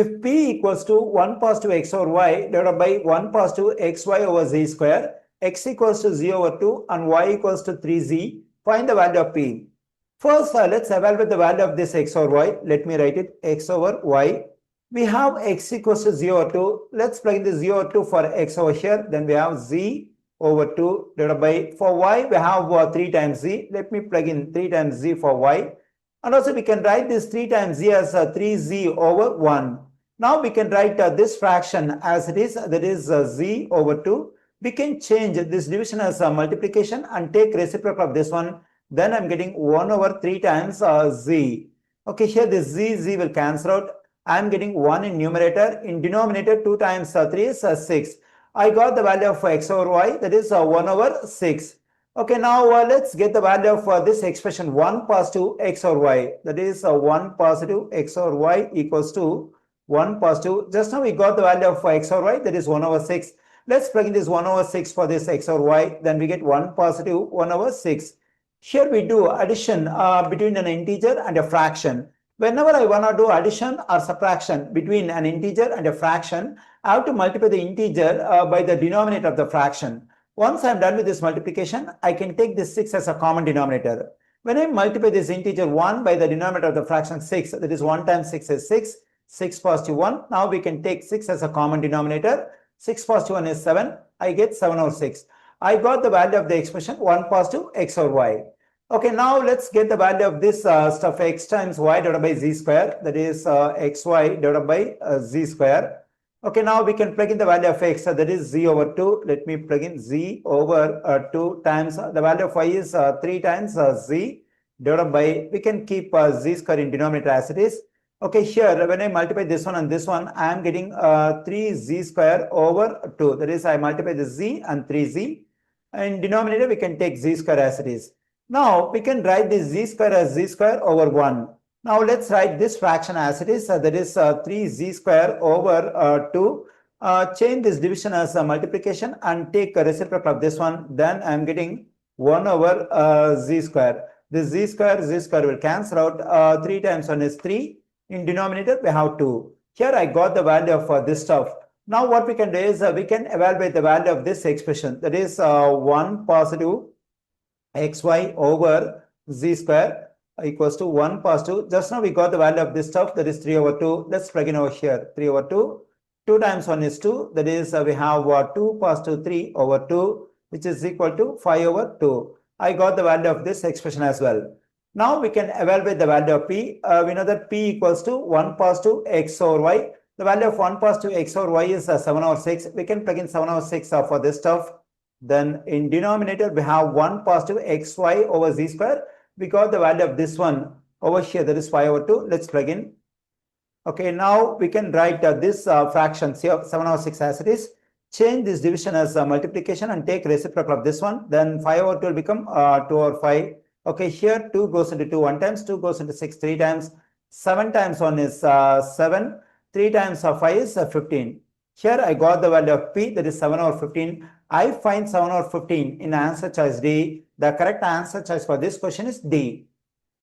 If p equals to 1 positive x over y divided by 1 positive xy over z square, x equals to z over 2 and y equals to 3z, find the value of p. First, let's evaluate the value of this x over y. Let me write it x over y. We have x equals to z over 2. Let's plug in the z over 2 for x over here. Then we have z over 2 divided by, for y we have 3 times z. Let me plug in 3 times z for y. And also we can write this 3 times z as 3z over 1. Now we can write this fraction as it is, that is z over 2. We can change this division as multiplication and take reciprocal of this one. Then I'm getting 1 over 3 times z. Okay, here this z will cancel out. I'm getting 1 in numerator. In denominator, 2 times 3 is 6. I got the value of x over y, that is 1 over 6. Okay, now let's get the value of this expression 1 positive x over y. That is 1 positive x over y equals to 1 positive. Just now we got the value of x over y, that is 1 over 6. Let's plug in this 1 over 6 for this x over y. Then we get 1 positive 1 over 6. Here we do addition between an integer and a fraction. Whenever I want to do addition or subtraction between an integer and a fraction, I have to multiply the integer by the denominator of the fraction. Once I am done with this multiplication, I can take this 6 as a common denominator. When I multiply this integer 1 by the denominator of the fraction 6, that is 1 times 6 is 6, 6 positive 1. Now we can take 6 as a common denominator. 6 positive 1 is 7. I get 7 over 6. I got the value of the expression 1 positive x over y. Okay, now let's get the value of this stuff x times y divided by z square. That is xy divided by z square. Okay, now we can plug in the value of x, that is z over 2. Let me plug in z over 2 times the value of y is 3 times z divided by, we can keep z square in denominator as it is. Okay, here when I multiply this one and this one, I am getting 3z square over 2. That is, I multiply the z and 3z. In denominator, we can take z square as it is. Now, we can write this z square as z square over 1. Now, let's write this fraction as it is. That is 3z square over 2. Change this division as a multiplication and take a reciprocal of this one. Then I am getting 1 over z square. This z square will cancel out. 3 times 1 is 3. In denominator, we have 2. Here I got the value of this stuff. Now what we can do is we can evaluate the value of this expression. That is 1 positive xy over z square equals to 1 positive. Just now we got the value of this stuff. That is 3 over 2. Let's plug in over here. 3 over 2. 2 times 1 is 2. That is we have 2 positive 3 over 2, which is equal to 5 over 2. I got the value of this expression as well. Now we can evaluate the value of p. We know that p equals to 1 positive x over y. The value of 1 positive x over y is 7 over 6. We can plug in 7 over 6 for this stuff. Then in denominator, we have 1 positive xy over z square. We got the value of this one over here. That is 5 over 2. Let's plug in. Okay, now we can write this fraction 7 over 6 as it is. Change this division as multiplication and take reciprocal of this one. Then 5 over 2 will become 2 over 5. Okay, here 2 goes into 2 1 times, 2 goes into 6 3 times, 7 times 1 is 7, 3 times 5 is 15. Here I got the value of p, that is 7 over 15. I find 7 over 15 in answer choice D. The correct answer choice for this question is D.